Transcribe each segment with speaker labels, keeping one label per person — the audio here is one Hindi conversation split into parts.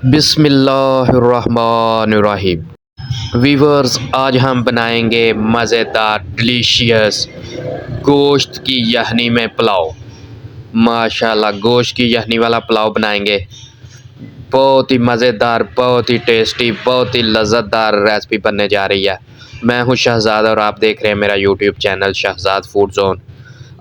Speaker 1: बिस्मिल्लाहिर्रहमानिर्रहीम। वीवर्स, आज हम बनाएंगे मज़ेदार डिलीशियस गोश्त की यखनी में पुलाव। माशाल्लाह, गोश्त की यखनी वाला पुलाव बनाएंगे। बहुत ही मज़ेदार, बहुत ही टेस्टी, बहुत ही लज़्ज़तदार रेसिपी बनने जा रही है। मैं हूं शहज़ाद और आप देख रहे हैं मेरा YouTube channel Shahzad food zone.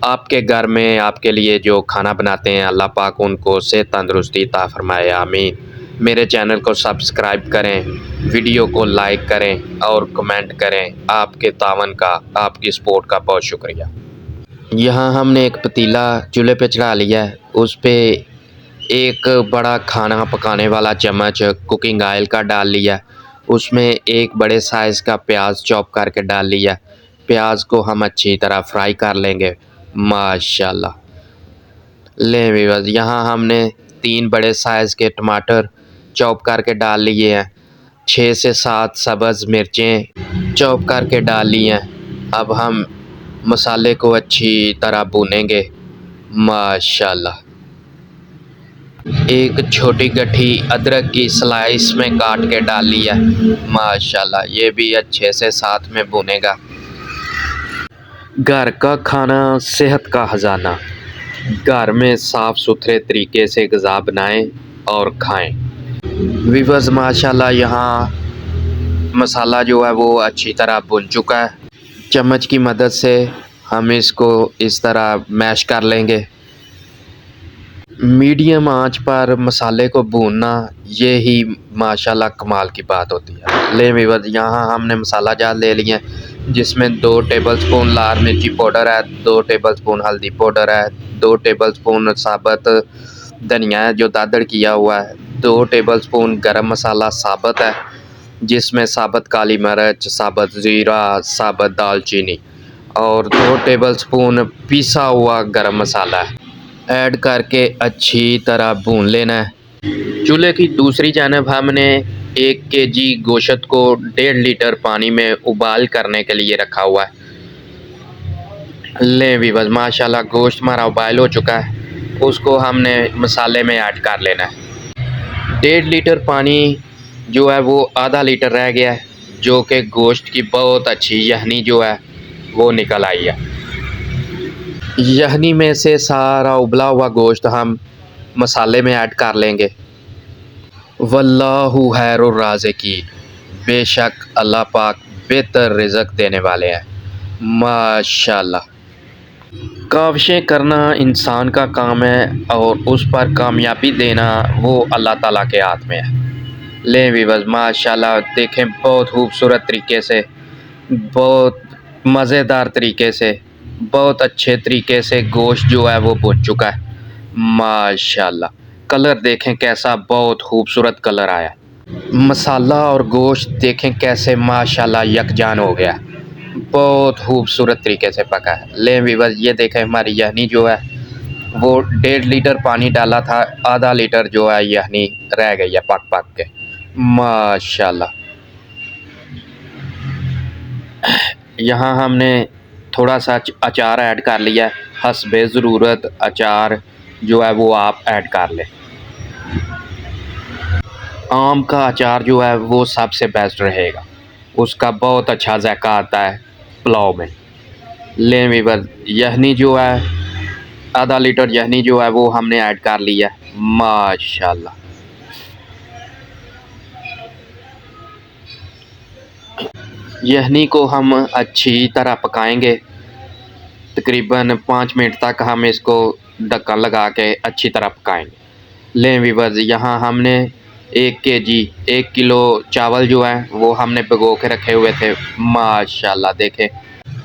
Speaker 1: आपके घर में आपके लिए जो खाना बनाते हैं, अल्लाह पाक उनको सेहत तंदुरुस्ती अता फ़रमाए, आमीन। मेरे चैनल को सब्सक्राइब करें, वीडियो को लाइक करें और कमेंट करें। आपके तावन का, आपकी सपोर्ट का बहुत शुक्रिया। यहाँ हमने एक पतीला चूल्हे पे चढ़ा लिया है। उस पे एक बड़ा खाना पकाने वाला चम्मच कुकिंग ऑयल का डाल लिया। उसमें एक बड़े साइज़ का प्याज चॉप करके डाल लिया। प्याज को हम अच्छी तरह फ्राई कर लेंगे। माशाल्लाह, लें व्यूअर्स, यहाँ हमने 3 बड़े साइज़ के टमाटर चॉप करके डाल लिए हैं। 6 से 7 सब्ज़ मिर्चें चॉप करके डाल ली हैं। अब हम मसाले को अच्छी तरह भूनेंगे। माशाल्लाह, एक छोटी गठी अदरक की स्लाइस में काट के डाल लिया। माशाल्लाह, ये भी अच्छे से साथ में भुनेगा। घर का खाना सेहत का ख़जाना। घर में साफ़ सुथरे तरीके से ग़िज़ा बनाएं और खाएं। वीवर्स, माशाल्लाह, यहाँ मसाला जो है वो अच्छी तरह भुन चुका है। चम्मच की मदद से हम इसको इस तरह मैश कर लेंगे। मीडियम आंच पर मसाले को भूनना, ये ही माशाल्लाह कमाल की बात होती है। ले वीवर्स, यहाँ हमने मसाला जार ले लिए हैं, जिसमें 2 टेबलस्पून लाल मिर्ची पाउडर है, 2 टेबलस्पून हल्दी पाउडर है, 2 टेबलस्पून साबुत धनिया है जो दादड़ किया हुआ है, 2 टेबलस्पून गरम मसाला साबुत है, जिसमें साबुत काली मिर्च, साबुत ज़ीरा, साबुत दालचीनी और 2 टेबलस्पून पिसा हुआ गरम मसाला है। ऐड करके अच्छी तरह भून लेना है। चूल्हे की दूसरी जानब हमने 1 केजी गोश्त को 1.5 लीटर पानी में उबाल करने के लिए रखा हुआ है। लें वीवर्स, माशाल्लाह, गोश्त हमारा उबाल हो चुका है। उसको हमने मसाले में ऐड कर लेना है। 1.5 लीटर पानी जो है वो आधा लीटर रह गया है, जो कि गोश्त की बहुत अच्छी यखनी जो है वो निकल आई है। यखनी में से सारा उबला हुआ गोश्त हम मसाले में ऐड कर लेंगे। वल्लाहु खैरुर राज़िकीन, बेशक अल्लाह पाक बेहतर रिज़्क़ देने वाले हैं। माशाल्लाह, काविशें करना इंसान का काम है और उस पर कामयाबी देना वो अल्लाह ताला के हाथ में है। लें वीवर्स, माशाल्लाह, देखें, बहुत खूबसूरत तरीके से, बहुत मज़ेदार तरीके से, बहुत अच्छे तरीके से गोश्त जो है वो भुन चुका है। माशाल्लाह, कलर देखें कैसा बहुत खूबसूरत कलर आया। मसाला और गोश्त देखें कैसे माशाल्लाह यकजान हो गया। बहुत खूबसूरत तरीके से पका है। लें वीवर्स, ये देखें, हमारी यखनी जो है वो 1.5 लीटर पानी डाला था, आधा लीटर जो है यखनी रह गई है पक पक के। माशाल्लाह, यहाँ हमने थोड़ा सा अचार ऐड कर लिया है। हस्बे ज़रूरत अचार जो है वो आप ऐड कर लें। आम का अचार जो है वो सबसे बेस्ट रहेगा, उसका बहुत अच्छा ज़ायका आता है पुलाव में। लें वीवर्स, यखनी जो है, आधा लीटर यखनी जो है वो हमने ऐड कर लिया। माशाल्लाह, यखनी को हम अच्छी तरह पकाएंगे। तकरीबन 5 मिनट तक हम इसको ढक्कन लगा के अच्छी तरह पकाएंगे। लें वीवर्स, यहाँ हमने 1 किलो चावल जो है वो हमने भिगो के रखे हुए थे। माशाल्लाह, देखें,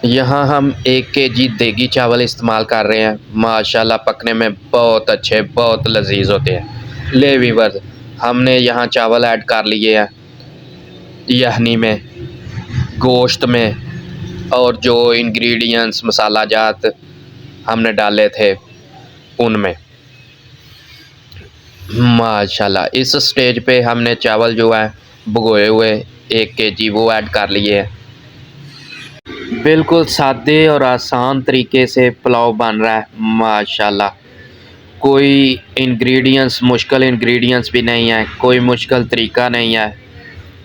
Speaker 1: यहाँ हम 1 केजी देगी चावल इस्तेमाल कर रहे हैं। माशाल्लाह, पकने में बहुत अच्छे, बहुत लजीज होते हैं। ले वीवर्स, हमने यहाँ चावल ऐड कर लिए हैं यखनी में, गोश्त में, और जो इंग्रेडिएंट्स मसाला जात हमने डाले थे उनमें। माशाल्लाह, इस स्टेज पे हमने चावल जो है भिगोए हुए 1 केजी वो ऐड कर लिए हैं। बिल्कुल सादे और आसान तरीके से पुलाव बन रहा है। माशाल्लाह, कोई इंग्रेडिएंट्स मुश्किल इंग्रेडिएंट्स भी नहीं है, कोई मुश्किल तरीका नहीं है।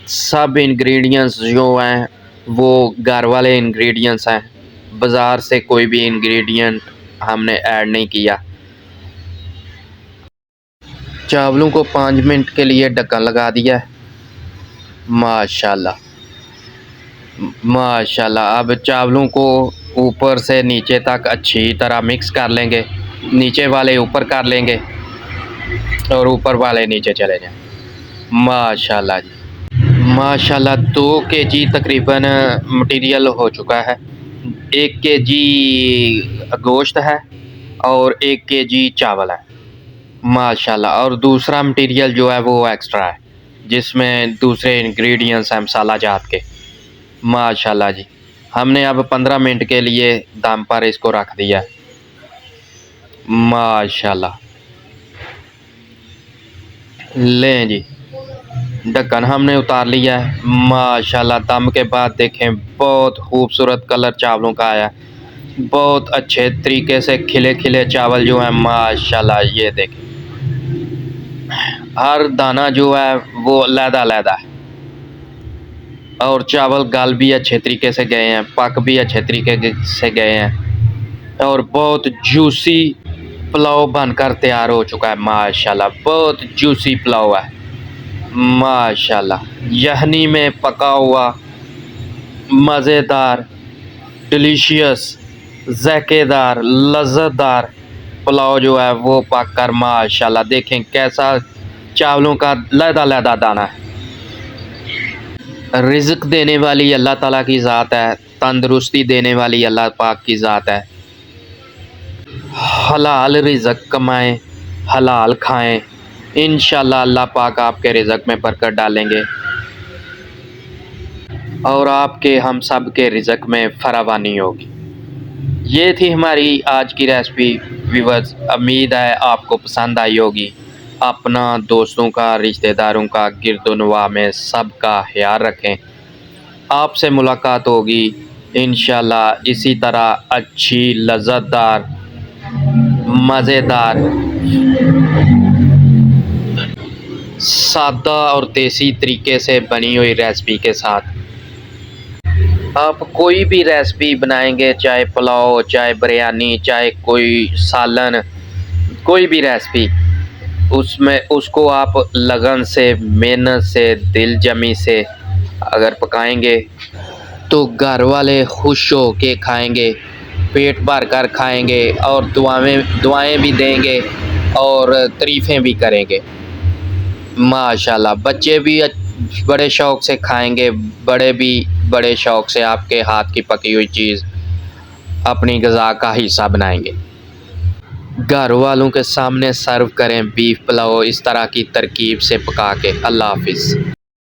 Speaker 1: सब इंग्रेडिएंट्स जो हैं वो घर वाले इंग्रेडिएंट्स हैं, बाज़ार से कोई भी इंग्रेडिएंट हमने ऐड नहीं किया। चावलों को 5 मिनट के लिए ढक्कन लगा दिया है। माशाल्लाह माशाल्लाह। अब चावलों को ऊपर से नीचे तक अच्छी तरह मिक्स कर लेंगे। नीचे वाले ऊपर कर लेंगे और ऊपर वाले नीचे चले जाएं। माशाल्लाह जी माशाल्लाह। 2 केजी तकरीबन मटेरियल हो चुका है। 1 केजी गोश्त है और 1 केजी चावल है। माशाल्लाह। और दूसरा मटेरियल जो है वो एक्स्ट्रा है, जिसमें दूसरे इंग्रेडिएंट्स हैं मसाला जात के। माशाल्लाह जी। हमने अब 15 मिनट के लिए दम पर इसको रख दिया। माशाल्लाह। लें जी, ढक्कन हमने उतार लिया है। माशाल्लाह। दम के बाद देखें बहुत खूबसूरत कलर चावलों का आया, बहुत अच्छे तरीके से खिले खिले चावल जो हैं। माशाल्लाह ये देखें, हर दाना जो है वो अलहदा-अलहदा है और चावल गल भी अच्छे तरीके से गए हैं, पक भी अच्छे तरीके से गए हैं और बहुत जूसी पुलाव बनकर तैयार हो चुका है। माशाल्लाह बहुत जूसी पुलाव है। माशाल्लाह। यखनी में पका हुआ मज़ेदार, डिलीशियस, ज़ायकेदार, लज़्ज़तदार पुलाव जो है वो पक कर माशाल्लाह देखें कैसा चावलों का लहदा-लहदा दाना है। रिज़्क देने वाली अल्लाह ताला की ज़ात है, तंदुरुस्ती देने वाली अल्लाह पाक की ज़ात है। हलाल रिज़्क कमाएं, हलाल खाएं, इंशाल्लाह अल्लाह पाक आपके रिज़्क में बरकत डालेंगे और आपके हम सब के रिज़्क में फरावानी होगी। ये थी हमारी आज की रेसिपी व्यूअर्स, उम्मीद है आपको पसंद आई होगी। अपना, दोस्तों का, रिश्तेदारों का, गिरदोनवा में सब का ख्याल रखें। आपसे मुलाकात होगी इंशाल्लाह इसी तरह अच्छी, लज़्ज़तदार, मज़ेदार, सादा और देसी तरीके से बनी हुई रेसिपी के साथ। आप कोई भी रेसिपी बनाएंगे, चाहे पुलाव, चाहे बिरयानी, चाहे कोई सालन, कोई भी रेसिपी, उसमें उसको आप लगन से, मेहनत से, दिलजमी से अगर पकाएंगे तो घर वाले खुश हो के खाएंगे, पेट भर कर खाएंगे और दुआएं भी देंगे और तारीफ़ें भी करेंगे। माशाल्लाह। बच्चे भी बड़े शौक़ से खाएंगे, बड़े भी बड़े शौक़ से आपके हाथ की पकी हुई चीज़ अपनी ग़िज़ा का हिस्सा बनाएंगे। घर वालों के सामने सर्व करें बीफ पुलाव इस तरह की तरकीब से पका के। अल्लाह हाफ़िज़।